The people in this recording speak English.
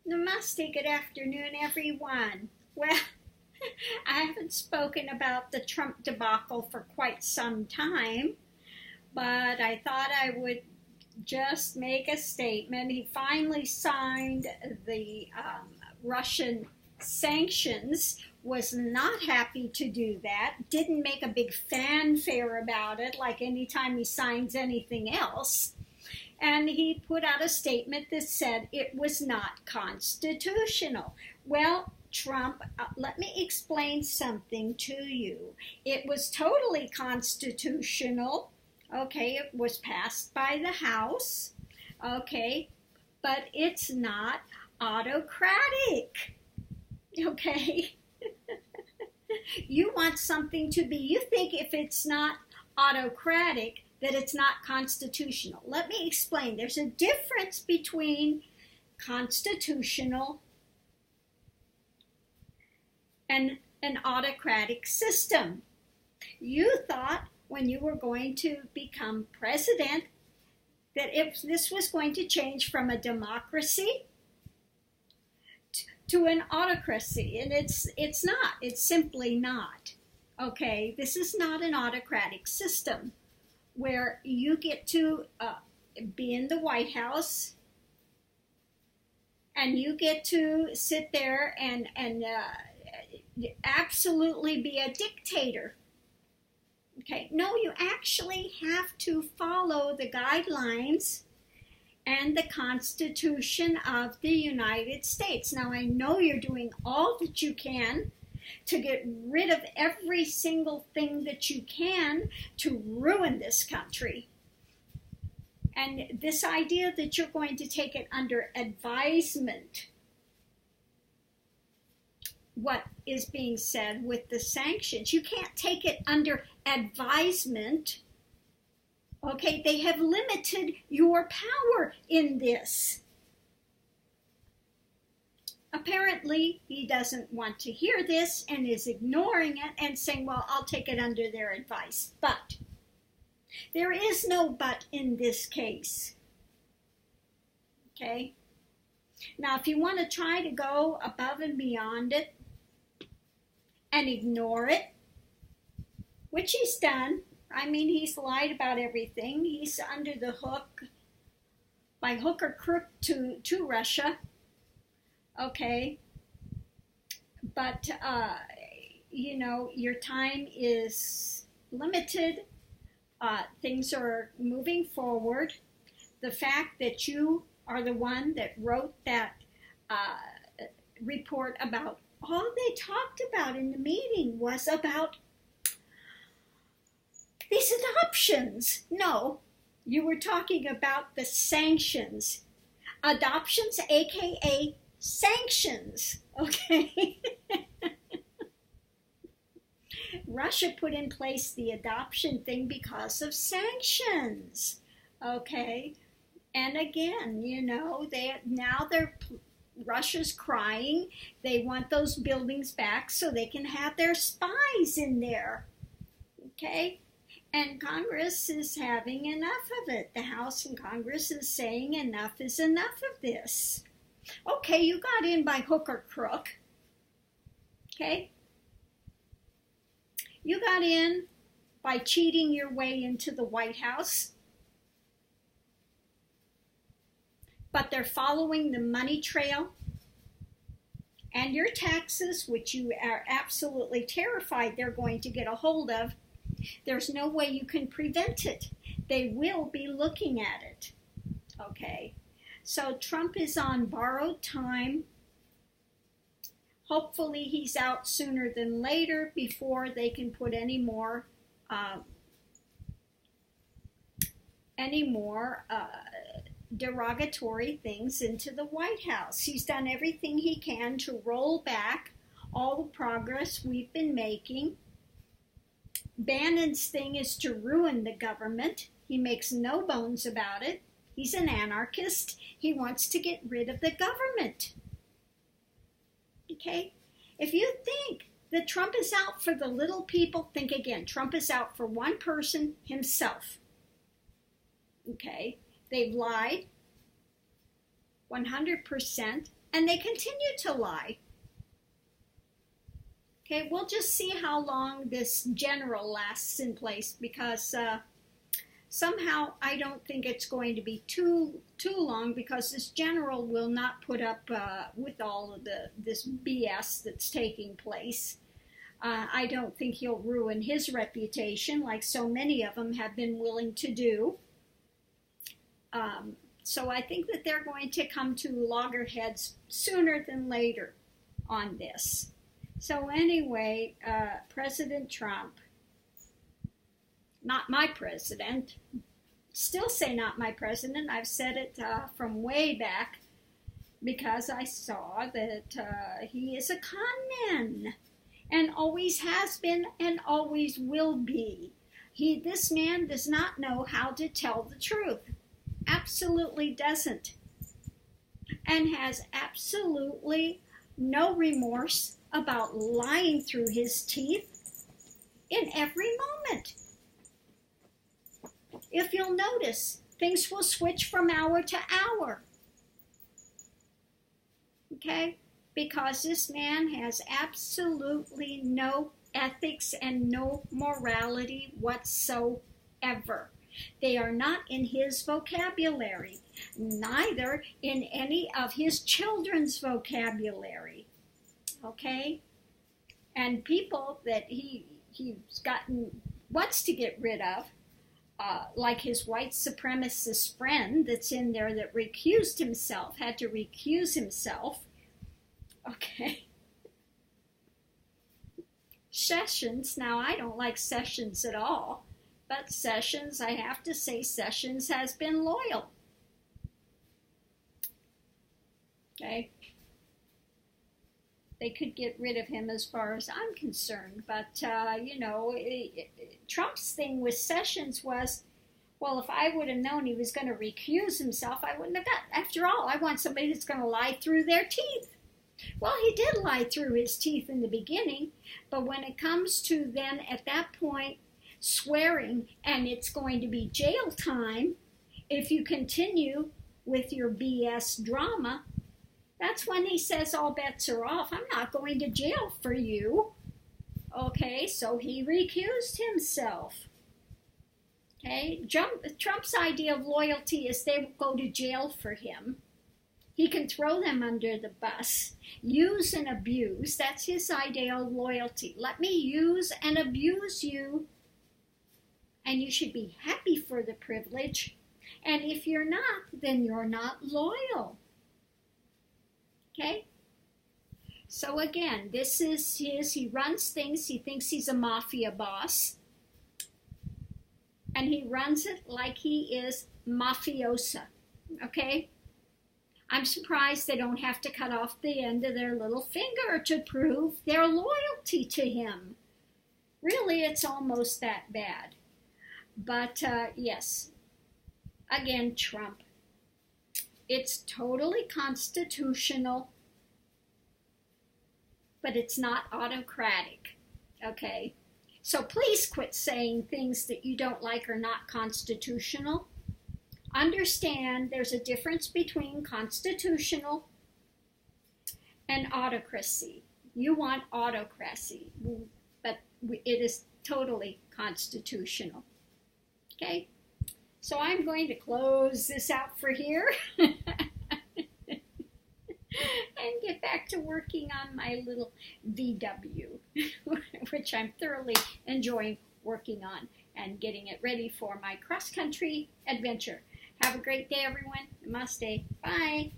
Namaste, good afternoon, everyone. Well, I haven't spoken about the Trump debacle for quite some time, but I thought I would just make a statement. He finally signed the Russian sanctions, was not happy to do that, didn't make a big fanfare about it like anytime he signs anything else. And he put out a statement that said it was not constitutional. Well, Trump, let me explain something to you. It was totally constitutional. Okay, it was passed by the House. Okay, but it's not autocratic. Okay? You want something to be, you think if it's not autocratic, that it's not constitutional. Let me explain. There's a difference between constitutional and an autocratic system. You thought when you were going to become president that if this was going to change from a democracy to an autocracy, and it's not. It's simply not. Okay, this is not an autocratic system where you get to be in the White House and you get to sit there and absolutely be a dictator. Okay, no, you actually have to follow the guidelines and the Constitution of the United States. Now, I know you're doing all that you can to get rid of every single thing that you can to ruin this country. And this idea that you're going to take it under advisement, what is being said with the sanctions, you can't take it under advisement. Okay, they have limited your power in this. Apparently, he doesn't want to hear this and is ignoring it and saying, well, I'll take it under their advice. But there is no but in this case. Okay? Now, if you want to try to go above and beyond it and ignore it, which he's done, I mean, he's lied about everything. He's under the hook, by hook or crook, to Russia. Okay, but, you know, your time is limited. Things are moving forward. The fact that you are the one that wrote that report about, all they talked about in the meeting was about these adoptions. No, you were talking about the sanctions. Adoptions, aka sanctions, okay? Russia put in place the adoption thing because of sanctions, okay? And again, you know, Russia's crying. They want those buildings back so they can have their spies in there, okay? And Congress is having enough of it. The House and Congress is saying enough is enough of this. Okay, you got in by hook or crook. Okay? You got in by cheating your way into the White House. But they're following the money trail and your taxes, which you are absolutely terrified they're going to get a hold of. There's no way you can prevent it. They will be looking at it. Okay? So Trump is on borrowed time. Hopefully he's out sooner than later before they can put any more derogatory things into the White House. He's done everything he can to roll back all the progress we've been making. Bannon's thing is to ruin the government. He makes no bones about it. He's an anarchist. He wants to get rid of the government. Okay? If you think that Trump is out for the little people, think again. Trump is out for one person, himself. Okay? They've lied 100%. And they continue to lie. Okay, we'll just see how long this general lasts in place, because somehow I don't think it's going to be too long, because this general will not put up with all of this BS that's taking place. I don't think he'll ruin his reputation like so many of them have been willing to do. So I think that they're going to come to loggerheads sooner than later on this. So anyway, President Trump, not my president, still say not my president. I've said it from way back, because I saw that he is a con man, and always has been and always will be. This man does not know how to tell the truth. Absolutely doesn't. And has absolutely no remorse about lying through his teeth in every moment. If you'll notice, things will switch from hour to hour. Okay? Because this man has absolutely no ethics and no morality whatsoever. They are not in his vocabulary, neither in any of his children's vocabulary. Okay? And people that he's wants to get rid of, like his white supremacist friend that's in there that had to recuse himself. Okay. Sessions, now I don't like Sessions at all, but Sessions, I have to say, Sessions has been loyal. Okay. They could get rid of him as far as I'm concerned, but, Trump's thing with Sessions was, well, if I would have known he was going to recuse himself, I wouldn't have done. After all, I want somebody that's going to lie through their teeth. Well, he did lie through his teeth in the beginning, but when it comes to then, at that point, swearing, and it's going to be jail time if you continue with your BS drama, that's when he says all bets are off. I'm not going to jail for you. Okay, so he recused himself. Okay, Trump's idea of loyalty is they will go to jail for him. He can throw them under the bus, use and abuse. That's his idea of loyalty. Let me use and abuse you, and you should be happy for the privilege. And if you're not, then you're not loyal. Okay? So again, this is he runs things, he thinks he's a mafia boss, and he runs it like he is mafiosa. Okay? I'm surprised they don't have to cut off the end of their little finger to prove their loyalty to him. Really, it's almost that bad. But, yes, again, Trump. It's totally constitutional, but it's not autocratic, okay? So please quit saying things that you don't like are not constitutional. Understand there's a difference between constitutional and autocracy. You want autocracy, but it is totally constitutional. Okay? So I'm going to close this out for here and get back to working on my little VW, which I'm thoroughly enjoying working on and getting it ready for my cross-country adventure. Have a great day, everyone. Namaste. Bye.